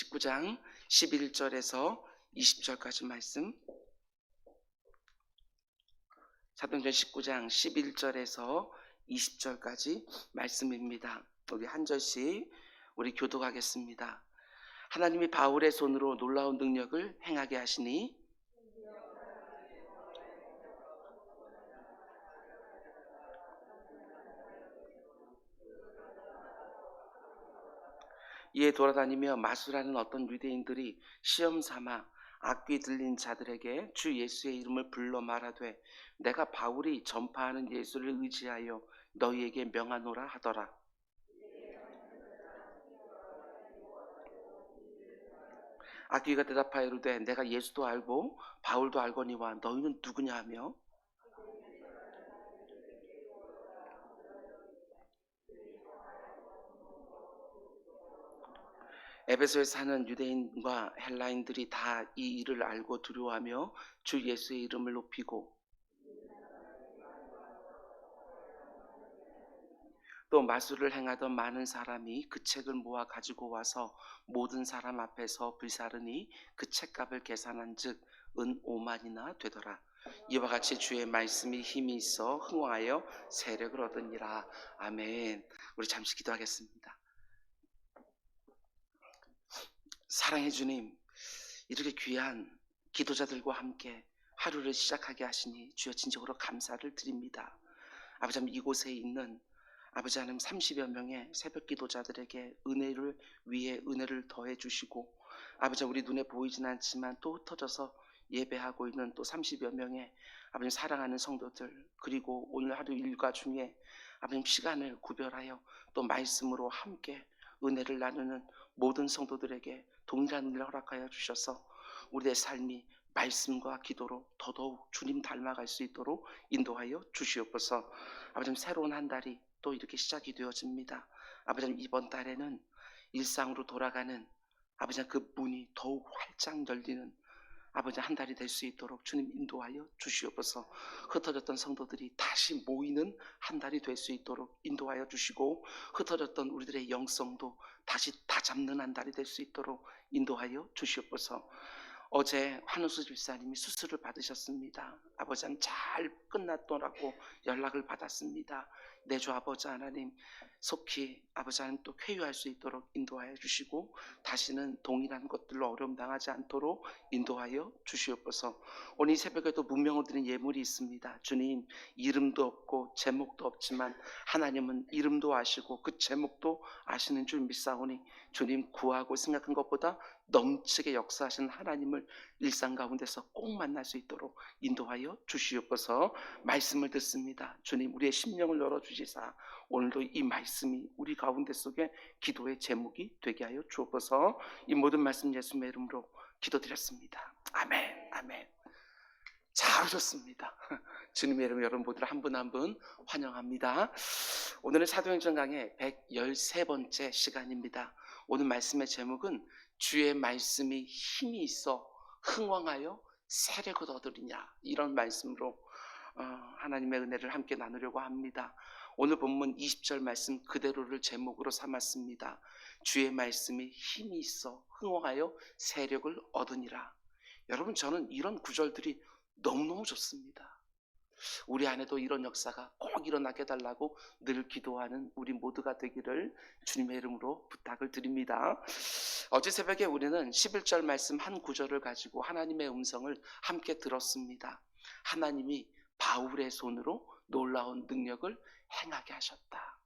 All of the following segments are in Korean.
19장 11절에서 20절까지 말씀. 사도행전 19장 11절에서 20절까지 말씀입니다. 우리 한 절씩 우리 교독하겠습니다. 하나님이 바울의 손으로 놀라운 능력을 행하게 하시니 이에 돌아다니며 마술하는 어떤 유대인들이 시험 삼아 악귀 들린 자들에게 주 예수의 이름을 불러 말하되 내가 바울이 전파하는 예수를 의지하여 너희에게 명하노라 하더라. 악귀가 대답하여 이르되 내가 예수도 알고 바울도 알거니와 너희는 누구냐 하며 에베소에 사는 유대인과 헬라인들이 다 이 일을 알고 두려워하며 주 예수의 이름을 높이고 또 마술을 행하던 많은 사람이 그 책을 모아 가지고 와서 모든 사람 앞에서 불사르니 그 책값을 계산한 즉 은 5만이나 되더라. 이와 같이 주의 말씀이 힘이 있어 흥왕하여 세력을 얻으니라. 아멘. 우리 잠시 기도하겠습니다. 사랑해 주님, 이렇게 귀한 기도자들과 함께 하루를 시작하게 하시니 주여 진정으로 감사를 드립니다. 아버지 하나님, 이곳에 있는 아버지 하나님 30여 명의 새벽 기도자들에게 은혜를 위해 은혜를 더해 주시고 아버지 우리 눈에 보이진 않지만 또 흩어져서 예배하고 있는 또 30여 명의 아버지 사랑하는 성도들, 그리고 오늘 하루 일과 중에 아버지 시간을 구별하여 또 말씀으로 함께 은혜를 나누는 모든 성도들에게 동일한 은혜를 허락하여 주셔서 우리의 삶이 말씀과 기도로 더더욱 주님 닮아갈 수 있도록 인도하여 주시옵소서. 아버지 새로운 한 달이 또 이렇게 시작이 되어집니다. 아버지 이번 달에는 일상으로 돌아가는 아버지 그 문이 더욱 활짝 열리는 아버지 한 달이 될 수 있도록 주님 인도하여 주시옵소서. 흩어졌던 성도들이 다시 모이는 한 달이 될 수 있도록 인도하여 주시고 흩어졌던 우리들의 영성도 다시 다잡는 한 달이 될 수 있도록 인도하여 주시옵소서. 어제 환우수 집사님이 수술을 받으셨습니다. 아버지 하나님 잘 끝났더라고 연락을 받았습니다. 내 주 아버지 하나님 속히 아버지 하나님 또 쾌유할 수 있도록 인도하여 주시고 다시는 동일한 것들로 어려움 당하지 않도록 인도하여 주시옵소서. 오늘 이 새벽에도 문명을 드린 예물이 있습니다. 주님, 이름도 없고 제목도 없지만 하나님은 이름도 아시고 그 제목도 아시는 줄 믿사오니 주님 구하고 생각한 것보다 넘치게 역사하시는 하나님을 일상 가운데서 꼭 만날 수 있도록 인도하여 주시옵소서. 말씀을 듣습니다. 주님, 우리의 심령을 열어주시사 오늘도 이 말씀이 우리 가운데 속에 기도의 제목이 되게 하여 주옵소서. 이 모든 말씀 예수님의 이름으로 기도드렸습니다. 아멘. 아멘. 잘 오셨습니다. 주님의 이름으로 여러분 모두를 한 분 한 분 환영합니다. 오늘은 사도행전 강의 113번째 시간입니다. 오늘 말씀의 제목은 주의 말씀이 힘이 있어 흥왕하여 세력을 얻으리냐, 이런 말씀으로 하나님의 은혜를 함께 나누려고 합니다. 오늘 본문 20절 말씀 그대로를 제목으로 삼았습니다. 주의 말씀이 힘이 있어 흥왕하여 세력을 얻으니라. 여러분, 저는 이런 구절들이 너무너무 좋습니다. 우리 안에도 이런 역사가 꼭 일어나게 해달라고 늘 기도하는 우리 모두가 되기를 주님의 이름으로 부탁을 드립니다. 어제 새벽에 우리는 11절 말씀 한 구절을 가지고 하나님의 음성을 함께 들었습니다. 하나님이 바울의 손으로 놀라운 능력을 행하게 하셨다.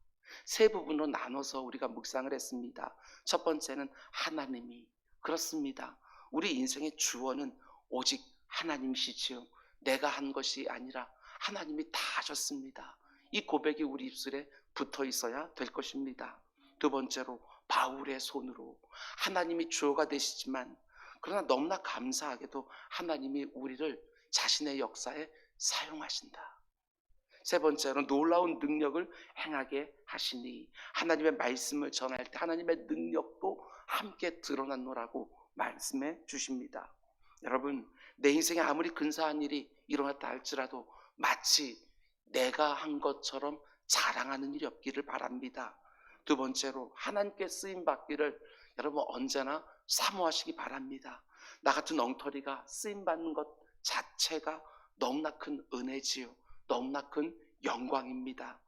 세 부분으로 나눠서 우리가 묵상을 했습니다. 첫 번째는 하나님이, 그렇습니다. 우리 인생의 주어는 오직 하나님이시지요. 내가 한 것이 아니라 하나님이 다 하셨습니다. 이 고백이 우리 입술에 붙어 있어야 될 것입니다. 두 번째로 바울의 손으로, 하나님이 주어가 되시지만 그러나 너무나 감사하게도 하나님이 우리를 자신의 역사에 사용하신다. 세 번째로 놀라운 능력을 행하게 하시니, 하나님의 말씀을 전할 때 하나님의 능력도 함께 드러났노라고 말씀해 주십니다. 여러분, 내 인생에 아무리 근사한 일이 일어났다 할지라도 마치 내가 한 것처럼 자랑하는 일이 없기를 바랍니다. 두 번째로 하나님께 쓰임 받기를 여러분 언제나 사모하시기 바랍니다. 나 같은 엉터리가 쓰임받는 것 자체가 너무나 큰 은혜지요. 너무나 큰 영광입니다.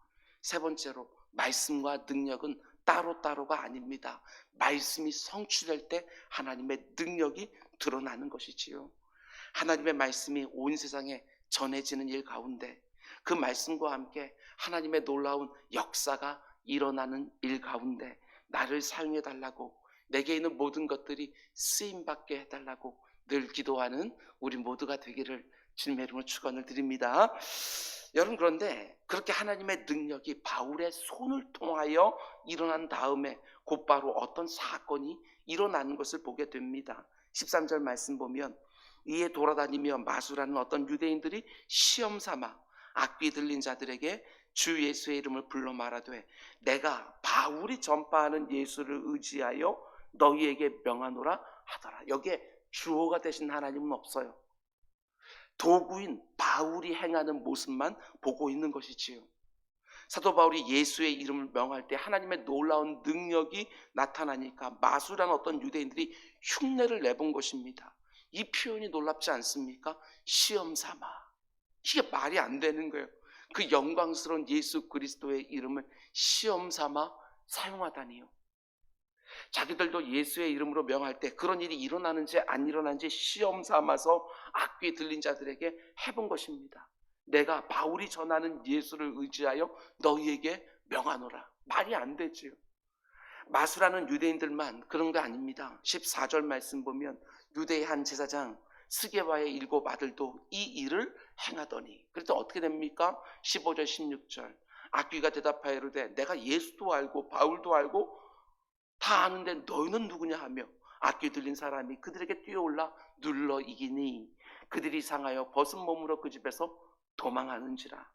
세 번째로, 말씀과 능력은 따로따로가 아닙니다. 말씀이 성취될 때 하나님의 능력이 드러나는 것이지요. 하나님의 말씀이 온 세상에 전해지는 일 가운데, 그 말씀과 함께 하나님의 놀라운 역사가 일어나는 일 가운데 나를 사용해 달라고, 내게 있는 모든 것들이 쓰임받게 해달라고 늘 기도하는 우리 모두가 되기를 주님의 이름으로 축원을 드립니다. 여러분, 그런데 그렇게 하나님의 능력이 바울의 손을 통하여 일어난 다음에 곧바로 어떤 사건이 일어나는 것을 보게 됩니다. 13절 말씀 보면, 이에 돌아다니며 마술하는 어떤 유대인들이 시험 삼아 악귀 들린 자들에게 주 예수의 이름을 불러 말하되, 내가 바울이 전파하는 예수를 의지하여 너희에게 명하노라 하더라. 여기에 주어가 되신 하나님은 없어요. 도구인 바울이 행하는 모습만 보고 있는 것이지요. 사도 바울이 예수의 이름을 명할 때 하나님의 놀라운 능력이 나타나니까 마술하는 어떤 유대인들이 흉내를 내본 것입니다. 이 표현이 놀랍지 않습니까? 시험 삼아. 이게 말이 안 되는 거예요. 그 영광스러운 예수 그리스도의 이름을 시험 삼아 사용하다니요. 자기들도 예수의 이름으로 명할 때 그런 일이 일어나는지 안 일어나는지 시험 삼아서 악귀에 들린 자들에게 해본 것입니다. 내가 바울이 전하는 예수를 의지하여 너희에게 명하노라. 말이 안 되지요. 마술하는 유대인들만 그런 게 아닙니다. 14절 말씀 보면, 유대의 한 제사장 스게바의 7 아들도 이 일을 행하더니, 그래도 어떻게 됩니까? 15절 16절, 악귀가 대답하여 이르되, 내가 예수도 알고 바울도 알고 다 아는데 너희는 누구냐 하며 악귀 들린 사람이 그들에게 뛰어올라 눌러 이기니 그들이 상하여 벗은 몸으로 그 집에서 도망하는지라.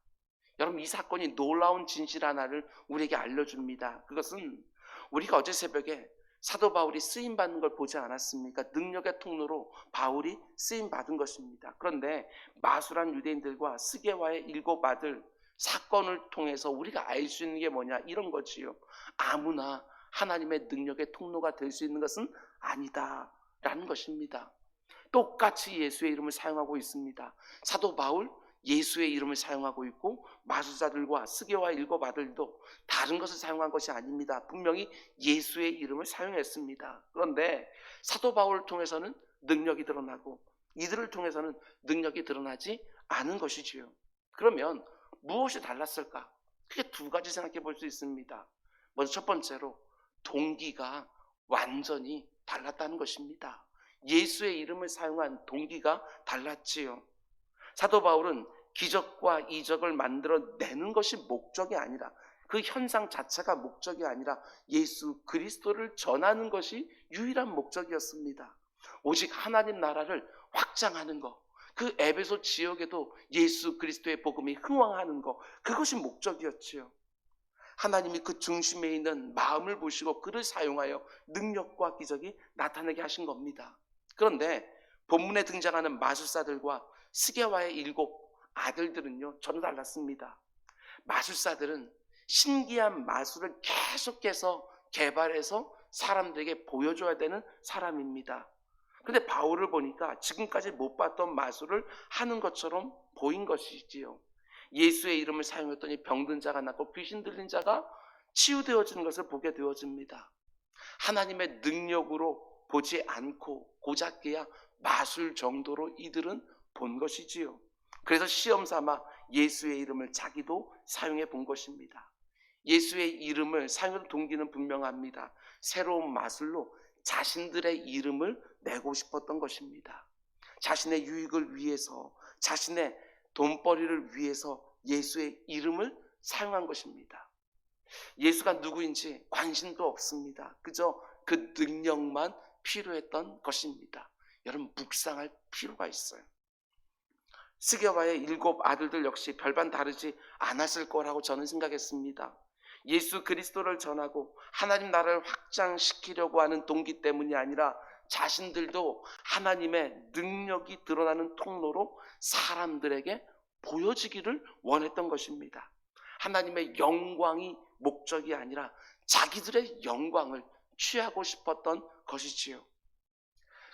여러분, 이 사건이 놀라운 진실 하나를 우리에게 알려줍니다. 그것은 우리가 어제 새벽에 사도 바울이 쓰임받는 걸 보지 않았습니까? 능력의 통로로 바울이 쓰임받은 것입니다. 그런데 마술한 유대인들과 스게와의 7 아들 사건을 통해서 우리가 알 수 있는 게 뭐냐, 이런 거지요. 아무나 하나님의 능력의 통로가 될 수 있는 것은 아니다라는 것입니다. 똑같이 예수의 이름을 사용하고 있습니다. 사도 바울 예수의 이름을 사용하고 있고, 마술사들과 스게와 7 아들도 다른 것을 사용한 것이 아닙니다. 분명히 예수의 이름을 사용했습니다. 그런데 사도 바울을 통해서는 능력이 드러나고 이들을 통해서는 능력이 드러나지 않은 것이지요. 그러면 무엇이 달랐을까? 크게 2가지 생각해 볼 수 있습니다. 먼저 첫 번째로, 동기가 완전히 달랐다는 것입니다. 예수의 이름을 사용한 동기가 달랐지요. 사도 바울은 기적과 이적을 만들어내는 것이 목적이 아니라, 그 현상 자체가 목적이 아니라 예수 그리스도를 전하는 것이 유일한 목적이었습니다. 오직 하나님 나라를 확장하는 것, 그 에베소 지역에도 예수 그리스도의 복음이 흥왕하는 것, 그것이 목적이었지요. 하나님이 그 중심에 있는 마음을 보시고 그를 사용하여 능력과 기적이 나타나게 하신 겁니다. 그런데 본문에 등장하는 마술사들과 스게와의 7 아들들은요, 전혀 달랐습니다. 마술사들은 신기한 마술을 계속해서 개발해서 사람들에게 보여줘야 되는 사람입니다. 근데 바울을 보니까 지금까지 못 봤던 마술을 하는 것처럼 보인 것이지요. 예수의 이름을 사용했더니 병든 자가 낫고 귀신 들린 자가 치유되어지는 것을 보게 되어집니다. 하나님의 능력으로 보지 않고 고작해야 마술 정도로 이들은 본 것이지요. 그래서 시험 삼아 예수의 이름을 자기도 사용해 본 것입니다. 예수의 이름을 사용할 동기는 분명합니다. 새로운 마술로 자신들의 이름을 내고 싶었던 것입니다. 자신의 유익을 위해서, 자신의 돈벌이를 위해서 예수의 이름을 사용한 것입니다. 예수가 누구인지 관심도 없습니다. 그저 그 능력만 필요했던 것입니다. 여러분, 묵상할 필요가 있어요. 스게와의 7 아들들 역시 별반 다르지 않았을 거라고 저는 생각했습니다. 예수 그리스도를 전하고 하나님 나라를 확장시키려고 하는 동기 때문이 아니라 자신들도 하나님의 능력이 드러나는 통로로 사람들에게 보여지기를 원했던 것입니다. 하나님의 영광이 목적이 아니라 자기들의 영광을 취하고 싶었던 것이지요.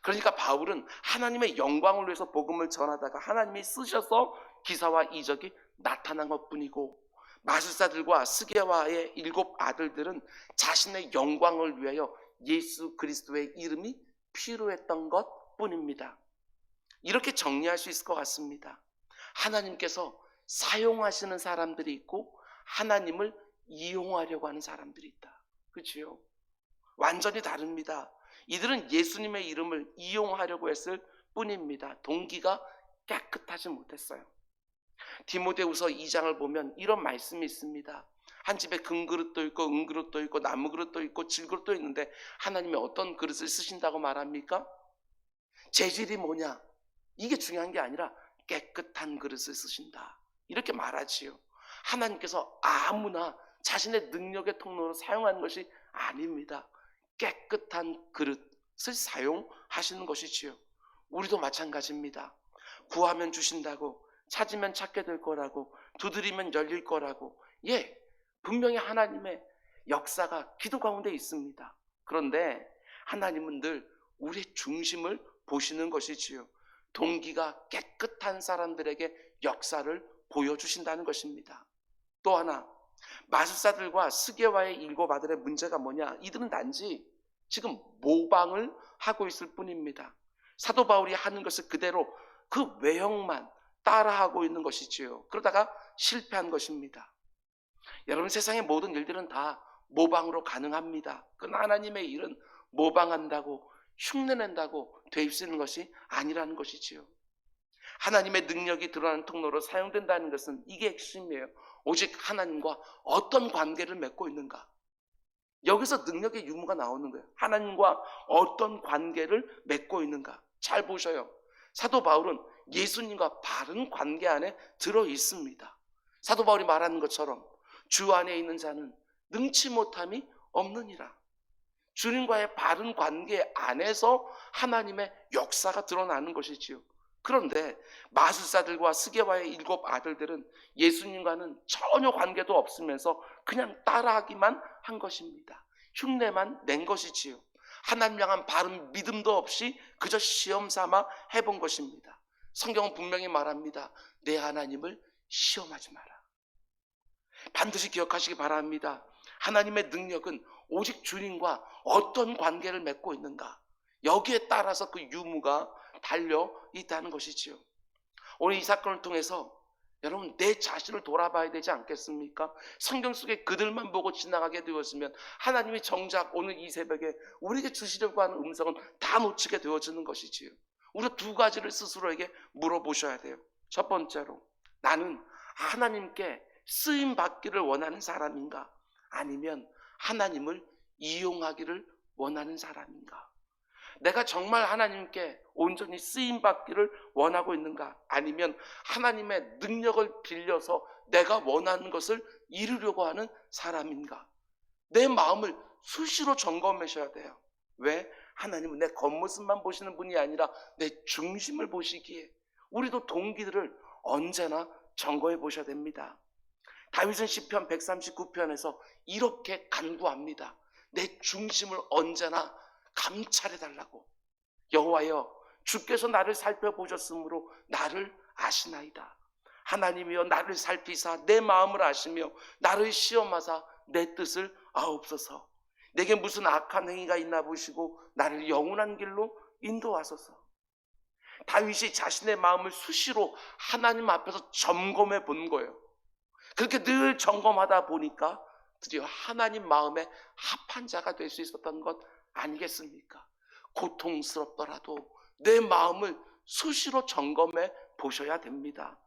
그러니까 바울은 하나님의 영광을 위해서 복음을 전하다가 하나님이 쓰셔서 기사와 이적이 나타난 것뿐이고, 마술사들과 스게와의 7 아들들은 자신의 영광을 위하여 예수 그리스도의 이름이 필요했던 것뿐입니다. 이렇게 정리할 수 있을 것 같습니다. 하나님께서 사용하시는 사람들이 있고 하나님을 이용하려고 하는 사람들이 있다. 그렇죠? 완전히 다릅니다. 이들은 예수님의 이름을 이용하려고 했을 뿐입니다. 동기가 깨끗하지 못했어요. 디모데후서 2장을 보면 이런 말씀이 있습니다. 한 집에 금그릇도 있고 은그릇도 있고 나무그릇도 있고 질그릇도 있는데 하나님이 어떤 그릇을 쓰신다고 말합니까? 재질이 뭐냐? 이게 중요한 게 아니라 깨끗한 그릇을 쓰신다, 이렇게 말하지요. 하나님께서 아무나 자신의 능력의 통로로 사용하는 것이 아닙니다. 깨끗한 그릇을 사용하시는 것이지요. 우리도 마찬가지입니다. 구하면 주신다고, 찾으면 찾게 될 거라고, 두드리면 열릴 거라고, 분명히 하나님의 역사가 기도 가운데 있습니다. 그런데 하나님은 늘 우리의 중심을 보시는 것이지요. 동기가 깨끗한 사람들에게 역사를 보여주신다는 것입니다. 또 하나, 마술사들과 스게와의 7 아들의 문제가 뭐냐? 이들은 단지 지금 모방을 하고 있을 뿐입니다. 사도 바울이 하는 것을 그대로 그 외형만 따라하고 있는 것이지요. 그러다가 실패한 것입니다. 여러분, 세상의 모든 일들은 다 모방으로 가능합니다. 그러나 하나님의 일은 모방한다고, 흉내낸다고 될 수 있는 것이 아니라는 것이지요. 하나님의 능력이 드러나는 통로로 사용된다는 것은 이게 핵심이에요. 오직 하나님과 어떤 관계를 맺고 있는가. 여기서 능력의 유무가 나오는 거예요. 하나님과 어떤 관계를 맺고 있는가. 잘 보셔요. 사도 바울은 예수님과 바른 관계 안에 들어 있습니다. 사도 바울이 말하는 것처럼 주 안에 있는 자는 능치 못함이 없느니라. 주님과의 바른 관계 안에서 하나님의 역사가 드러나는 것이지요. 그런데 마술사들과 스게와의 7 아들들은 예수님과는 전혀 관계도 없으면서 그냥 따라하기만 한 것입니다. 흉내만 낸 것이지요. 하나님 향한 바른 믿음도 없이 그저 시험 삼아 해본 것입니다. 성경은 분명히 말합니다. 내 하나님을 시험하지 마라. 반드시 기억하시기 바랍니다. 하나님의 능력은 오직 주님과 어떤 관계를 맺고 있는가, 여기에 따라서 그 유무가 달려 있다는 것이지요. 오늘 이 사건을 통해서 여러분, 내 자신을 돌아봐야 되지 않겠습니까? 성경 속에 그들만 보고 지나가게 되었으면 하나님이 정작 오늘 이 새벽에 우리에게 주시려고 하는 음성은 다 놓치게 되어지는 것이지요. 우리가 2 가지를 스스로에게 물어보셔야 돼요. 첫 번째로, 나는 하나님께 쓰임 받기를 원하는 사람인가? 아니면 하나님을 이용하기를 원하는 사람인가? 내가 정말 하나님께 온전히 쓰임 받기를 원하고 있는가? 아니면 하나님의 능력을 빌려서 내가 원하는 것을 이루려고 하는 사람인가? 내 마음을 수시로 점검하셔야 돼요. 왜? 하나님은 내 겉모습만 보시는 분이 아니라 내 중심을 보시기에 우리도 동기들을 언제나 점검해 보셔야 됩니다. 다윗은 시편 139편에서 이렇게 간구합니다. 내 중심을 언제나 감찰해 달라고. 여호와여, 주께서 나를 살펴보셨으므로 나를 아시나이다. 하나님이여, 나를 살피사 내 마음을 아시며 나를 시험하사 내 뜻을 아옵소서. 내게 무슨 악한 행위가 있나 보시고 나를 영원한 길로 인도하소서. 다윗이 자신의 마음을 수시로 하나님 앞에서 점검해 본 거예요. 그렇게 늘 점검하다 보니까 드디어 하나님 마음에 합한 자가 될 수 있었던 것 아니겠습니까? 고통스럽더라도 내 마음을 수시로 점검해 보셔야 됩니다.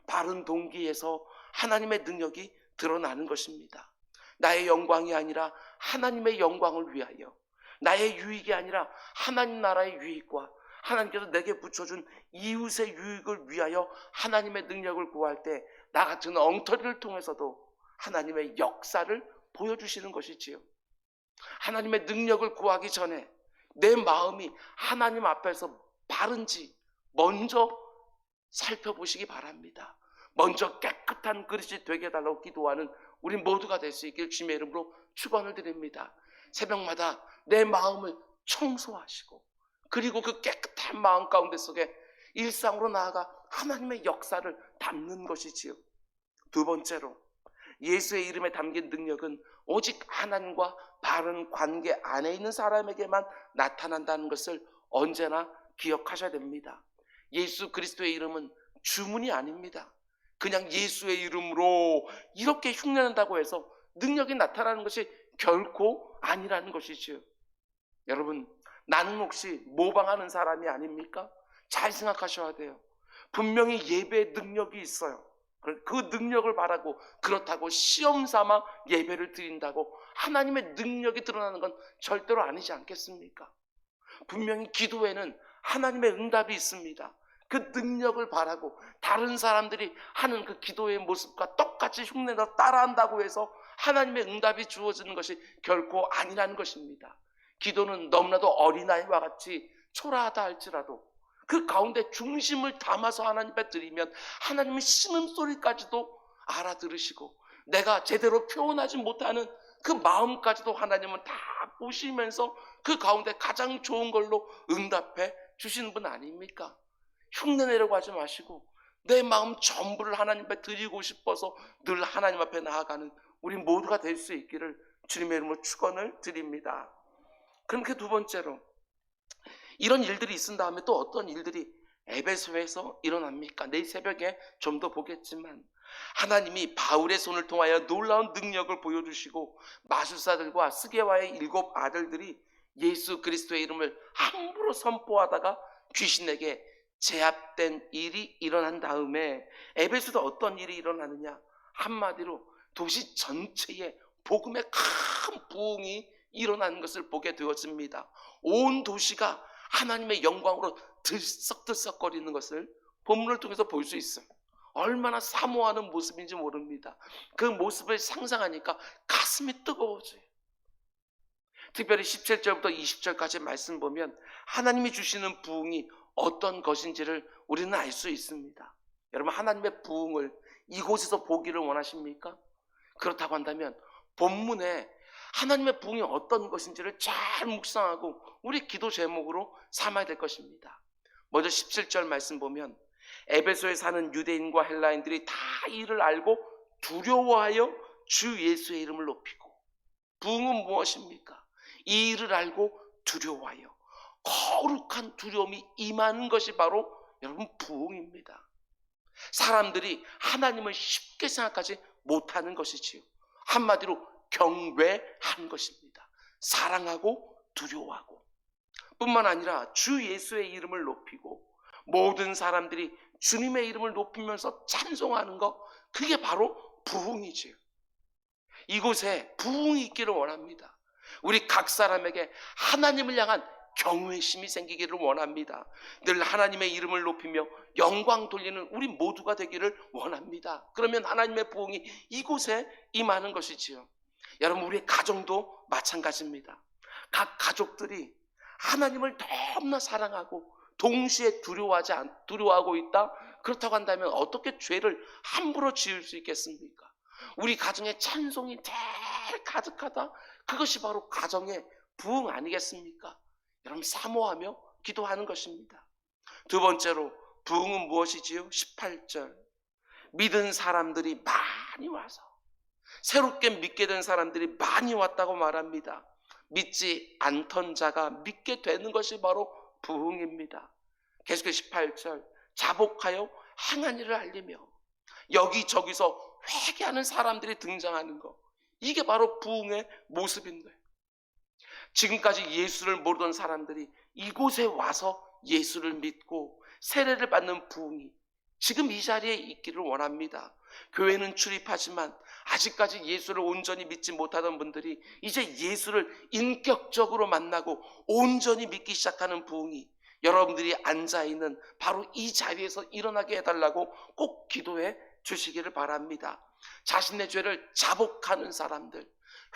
바른 동기에서 하나님의 능력이 드러나는 것입니다. 나의 영광이 아니라 하나님의 영광을 위하여, 나의 유익이 아니라 하나님 나라의 유익과 하나님께서 내게 붙여준 이웃의 유익을 위하여 하나님의 능력을 구할 때 나 같은 엉터리를 통해서도 하나님의 역사를 보여주시는 것이지요. 하나님의 능력을 구하기 전에 내 마음이 하나님 앞에서 바른지 먼저 살펴보시기 바랍니다. 먼저 깨끗한 그릇이 되게 해달라고 기도하는 우리 모두가 될 수 있길 주님의 이름으로 축원을 드립니다. 새벽마다 내 마음을 청소하시고 그리고 그 깨끗한 마음 가운데 속에 일상으로 나아가 하나님의 역사를 담는 것이지요. 두 번째로, 예수의 이름에 담긴 능력은 오직 하나님과 바른 관계 안에 있는 사람에게만 나타난다는 것을 언제나 기억하셔야 됩니다. 예수 그리스도의 이름은 주문이 아닙니다. 그냥 예수의 이름으로 이렇게 흉내낸다고 해서 능력이 나타나는 것이 결코 아니라는 것이지요. 여러분, 나는 혹시 모방하는 사람이 아닙니까? 잘 생각하셔야 돼요. 분명히 예배의 능력이 있어요. 그 능력을 바라고, 그렇다고 시험 삼아 예배를 드린다고 하나님의 능력이 드러나는 건 절대로 아니지 않겠습니까? 분명히 기도에는 하나님의 응답이 있습니다. 그 능력을 바라고 다른 사람들이 하는 그 기도의 모습과 똑같이 흉내내서 따라한다고 해서 하나님의 응답이 주어지는 것이 결코 아니라는 것입니다. 기도는 너무나도 어린아이와 같이 초라하다 할지라도 그 가운데 중심을 담아서 하나님 앞에 드리면 하나님의 신음소리까지도 알아들으시고, 내가 제대로 표현하지 못하는 그 마음까지도 하나님은 다 보시면서 그 가운데 가장 좋은 걸로 응답해 주시는 분 아닙니까? 흉내내려고 하지 마시고 내 마음 전부를 하나님 앞에 드리고 싶어서 늘 하나님 앞에 나아가는 우리 모두가 될 수 있기를 주님의 이름으로 축원을 드립니다. 그럼 그 두 번째로, 이런 일들이 있은 다음에 또 어떤 일들이 에베소에서 일어납니까? 내일 새벽에 좀 더 보겠지만, 하나님이 바울의 손을 통하여 놀라운 능력을 보여주시고 마술사들과 스게와의 7 아들들이 예수 그리스도의 이름을 함부로 선포하다가 귀신에게 제압된 일이 일어난 다음에 에베소도 어떤 일이 일어나느냐? 한마디로 도시 전체에 복음의 큰 부흥이 일어나는 것을 보게 되었습니다. 온 도시가 하나님의 영광으로 들썩들썩거리는 것을 본문을 통해서 볼 수 있어요. 얼마나 사모하는 모습인지 모릅니다. 그 모습을 상상하니까 가슴이 뜨거워져요. 특별히 17절부터 20절까지 말씀 보면 하나님이 주시는 부흥이 어떤 것인지를 우리는 알 수 있습니다. 여러분, 하나님의 부흥을 이곳에서 보기를 원하십니까? 그렇다고 한다면 본문에 하나님의 부흥이 어떤 것인지를 잘 묵상하고 우리 기도 제목으로 삼아야 될 것입니다. 먼저 17절 말씀 보면 에베소에 사는 유대인과 헬라인들이 다 이를 알고 두려워하여 주 예수의 이름을 높이고. 부흥은 무엇입니까? 이 일을 알고 두려워하여 거룩한 두려움이 임하는 것이 바로 여러분 부흥입니다. 사람들이 하나님을 쉽게 생각하지 못하는 것이지요. 한마디로 경외하는 것입니다. 사랑하고 두려워하고. 뿐만 아니라 주 예수의 이름을 높이고 모든 사람들이 주님의 이름을 높이면서 찬송하는 것, 그게 바로 부흥이지요. 이곳에 부흥이 있기를 원합니다. 우리 각 사람에게 하나님을 향한 경외심이 생기기를 원합니다. 늘 하나님의 이름을 높이며 영광 돌리는 우리 모두가 되기를 원합니다. 그러면 하나님의 부흥이 이곳에 임하는 것이지요. 여러분, 우리의 가정도 마찬가지입니다. 각 가족들이 하나님을 너무나 사랑하고 동시에 두려워하고 있다? 그렇다고 한다면 어떻게 죄를 함부로 지을 수 있겠습니까? 우리 가정에 찬송이 제일 가득하다? 그것이 바로 가정의 부흥 아니겠습니까? 여러분, 사모하며 기도하는 것입니다. 두 번째로 부흥은 무엇이지요? 18절, 믿은 사람들이 많이 와서, 새롭게 믿게 된 사람들이 많이 왔다고 말합니다. 믿지 않던 자가 믿게 되는 것이 바로 부흥입니다. 계속해서 18절, 자복하여 행한 일을 알리며. 여기저기서 회개하는 사람들이 등장하는 것, 이게 바로 부흥의 모습인데, 지금까지 예수를 모르던 사람들이 이곳에 와서 예수를 믿고 세례를 받는 부흥이 지금 이 자리에 있기를 원합니다. 교회는 출입하지만 아직까지 예수를 온전히 믿지 못하던 분들이 이제 예수를 인격적으로 만나고 온전히 믿기 시작하는 부흥이 여러분들이 앉아있는 바로 이 자리에서 일어나게 해달라고 꼭 기도해 주시기를 바랍니다. 자신의 죄를 자복하는 사람들,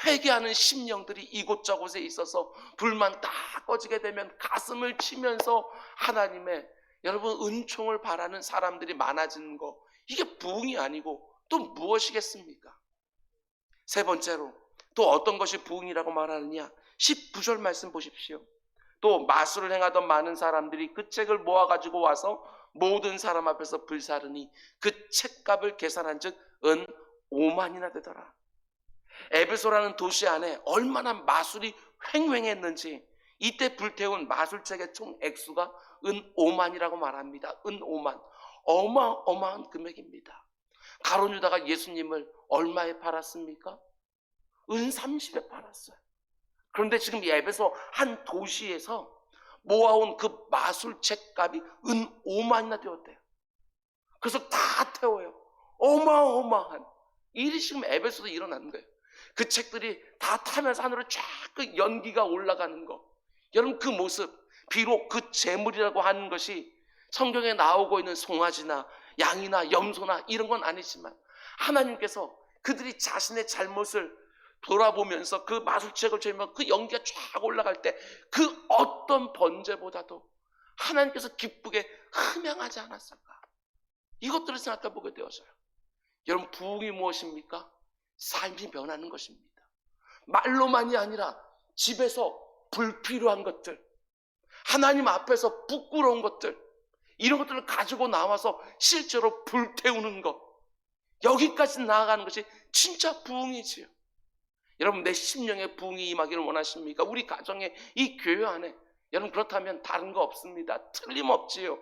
회개하는 심령들이 이곳저곳에 있어서 불만 딱 꺼지게 되면 가슴을 치면서 하나님의 여러분 은총을 바라는 사람들이 많아지는 거, 이게 부흥이 아니고 또 무엇이겠습니까? 세 번째로 또 어떤 것이 부흥이라고 말하느냐? 19절 말씀 보십시오. 또 마술을 행하던 많은 사람들이 그 책을 모아가지고 와서 모든 사람 앞에서 불사르니 그 책값을 계산한 즉 은 5만이나 되더라. 에베소라는 도시 안에 얼마나 마술이 횡행했는지 이때 불태운 마술책의 총 액수가 은 5만이라고 말합니다. 은 5만. 어마어마한 금액입니다. 가룟 유다가 예수님을 얼마에 팔았습니까? 은 30에 팔았어요. 그런데 지금 이 에베소 한 도시에서 모아온 그 마술책 값이 은 5만이나 되었대요. 그래서 다 태워요. 어마어마한 일이 지금 에베소도 일어나는 거예요. 그 책들이 다 타면서 하늘로 쫙 그 연기가 올라가는 거. 여러분 그 모습, 비록 그 재물이라고 하는 것이 성경에 나오고 있는 송아지나 양이나 염소나 이런 건 아니지만 하나님께서 그들이 자신의 잘못을 돌아보면서 그 마술책을 주면 그 연기가 쫙 올라갈 때 그 어떤 번제보다도 하나님께서 기쁘게 흠양하지 않았을까? 이것들을 생각해 보게 되어서요. 여러분 부흥이 무엇입니까? 삶이 변하는 것입니다. 말로만이 아니라 집에서 불필요한 것들, 하나님 앞에서 부끄러운 것들, 이런 것들을 가지고 나와서 실제로 불태우는 것, 여기까지 나아가는 것이 진짜 부흥이지요. 여러분 내 심령의 부흥이 임하기를 원하십니까? 우리 가정에 이 교회 안에 여러분 그렇다면 다른 거 없습니다. 틀림없지요.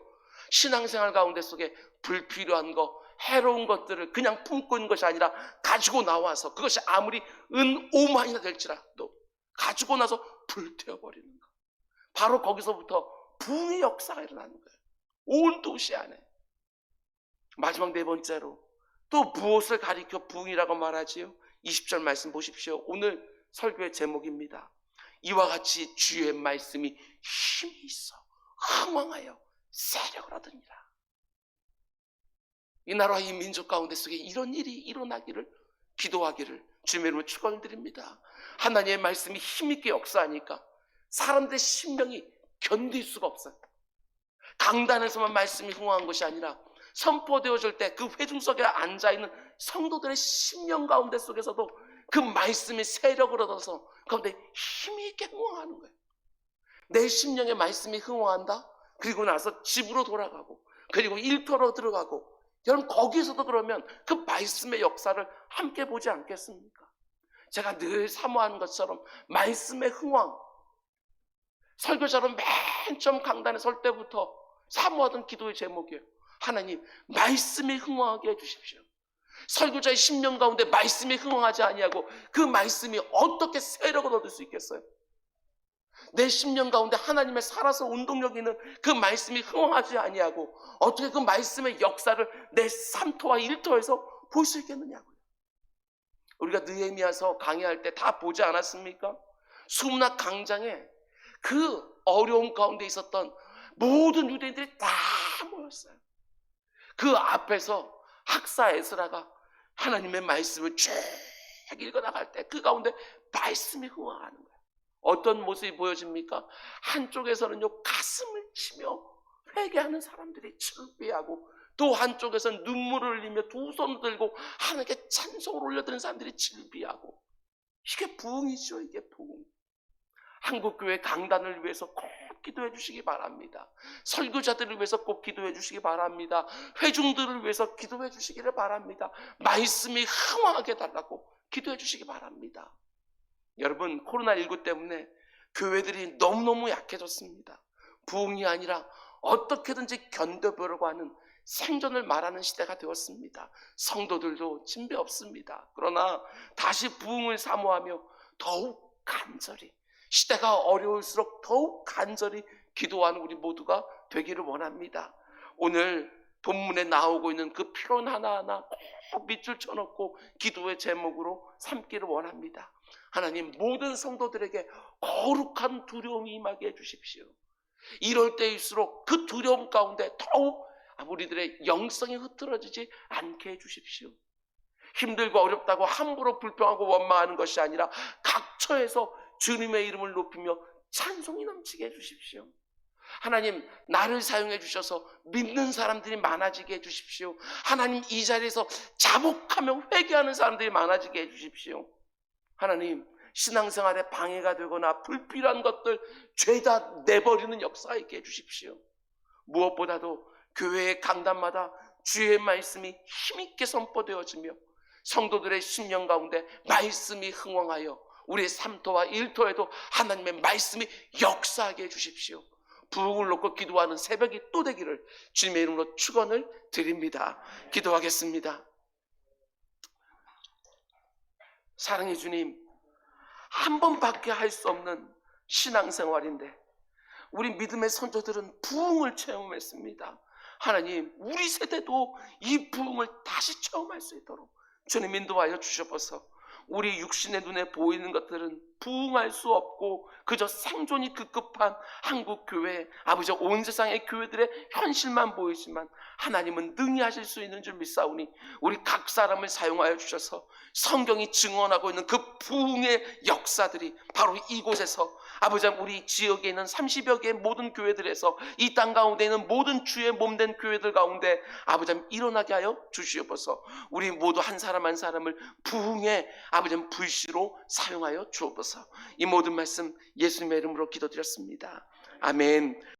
신앙생활 가운데 속에 불필요한 거, 해로운 것들을 그냥 품고 있는 것이 아니라 가지고 나와서 그것이 아무리 은 5만이나 될지라도 가지고 나서 불태워버리는 거. 바로 거기서부터 부흥의 역사가 일어나는 거예요. 온 도시 안에. 마지막 네 번째로 또 무엇을 가리켜 부흥이라고 말하지요? 20절 말씀 보십시오. 오늘 설교의 제목입니다. 이와 같이 주의 말씀이 힘이 있어 흥왕하여 세력을 얻으니라. 이 나라와 이 민족 가운데 속에 이런 일이 일어나기를 기도하기를 주님의 이름으로 축원드립니다. 하나님의 말씀이 힘있게 역사하니까 사람들의 심령이 견딜 수가 없어요. 강단에서만 말씀이 흥황한 것이 아니라 선포되어질 때 그 회중석에 앉아있는 성도들의 심령 가운데 속에서도 그 말씀이 세력을 얻어서 가운데 힘이 있게 흥황하는 거예요. 내 심령의 말씀이 흥황한다? 그리고 나서 집으로 돌아가고 그리고 일터로 들어가고 여러분 거기서도 그러면 그 말씀의 역사를 함께 보지 않겠습니까? 제가 늘 사모하는 것처럼 말씀의 흥황, 설교자로 맨 처음 강단에 설 때부터 사모하던 기도의 제목이에요. 하나님 말씀이 흥황하게 해주십시오. 설교자의 심령 가운데 말씀이 흥황하지 아니하고 그 말씀이 어떻게 세력을 얻을 수 있겠어요? 내 심령 가운데 하나님의 살아서 운동력 있는 그 말씀이 흥황하지 아니하고 어떻게 그 말씀의 역사를 내 삼토와 일터에서 볼 수 있겠느냐고요. 우리가 느헤미야서 강의할 때 다 보지 않았습니까? 수문학 강장에 그 어려움 가운데 있었던 모든 유대인들이 다 모였어요. 그 앞에서 학사 에스라가 하나님의 말씀을 쭉 읽어나갈 때 그 가운데 말씀이 흥황하는 거예요. 어떤 모습이 보여집니까? 한쪽에서는요 가슴을 치며 회개하는 사람들이 즐비하고 또 한쪽에서는 눈물을 흘리며 두 손을 들고 하나님께 찬송을 올려드리는 사람들이 즐비하고 이게 부흥이죠. 이게 부흥. 한국교회 강단을 위해서 꼭 기도해 주시기 바랍니다. 설교자들을 위해서 꼭 기도해 주시기 바랍니다. 회중들을 위해서 기도해 주시기를 바랍니다. 말씀이 흥황하게 해달라고 기도해 주시기 바랍니다. 여러분 코로나19 때문에 교회들이 너무너무 약해졌습니다. 부흥이 아니라 어떻게든지 견뎌보려고 하는 생존을 말하는 시대가 되었습니다. 성도들도 진배 없습니다. 그러나 다시 부흥을 사모하며 더욱 간절히 시대가 어려울수록 더욱 간절히 기도하는 우리 모두가 되기를 원합니다. 오늘 본문에 나오고 있는 그 표현 하나하나 꼭 밑줄 쳐놓고 기도의 제목으로 삼기를 원합니다. 하나님 모든 성도들에게 거룩한 두려움이 임하게 해주십시오. 이럴 때일수록 그 두려움 가운데 더욱 우리들의 영성이 흐트러지지 않게 해주십시오. 힘들고 어렵다고 함부로 불평하고 원망하는 것이 아니라 각처에서 주님의 이름을 높이며 찬송이 넘치게 해주십시오. 하나님 나를 사용해 주셔서 믿는 사람들이 많아지게 해주십시오. 하나님 이 자리에서 자복하며 회개하는 사람들이 많아지게 해주십시오. 하나님 신앙생활에 방해가 되거나 불필요한 것들 죄다 내버리는 역사가 있게 해주십시오. 무엇보다도 교회의 강단마다 주의 말씀이 힘있게 선포되어지며 성도들의 심령 가운데 말씀이 흥왕하여 우리의 삼토와 일토에도 하나님의 말씀이 역사하게 해주십시오. 부흥을 놓고 기도하는 새벽이 또 되기를 주님의 이름으로 축원을 드립니다. 기도하겠습니다. 사랑의 주님, 한 번밖에 할 수 없는 신앙생활인데 우리 믿음의 선조들은 부흥을 체험했습니다. 하나님, 우리 세대도 이 부흥을 다시 체험할 수 있도록 주님 인도하여 주셔서 우리 육신의 눈에 보이는 것들은 부흥할 수 없고 그저 생존이 급급한 한국 교회, 아버지 온 세상의 교회들의 현실만 보이지만 하나님은 능히 하실 수 있는 줄 믿사오니 우리 각 사람을 사용하여 주셔서 성경이 증언하고 있는 그 부흥의 역사들이 바로 이곳에서 아버지 우리 지역에 있는 30여 개의 모든 교회들에서 이 땅 가운데 있는 모든 주의 몸된 교회들 가운데 아버지 일어나게 하여 주시옵소서. 우리 모두 한 사람 한 사람을 부흥의 아버지 불씨로 사용하여 주옵소서. 이 모든 말씀 예수님의 이름으로 기도드렸습니다. 아멘.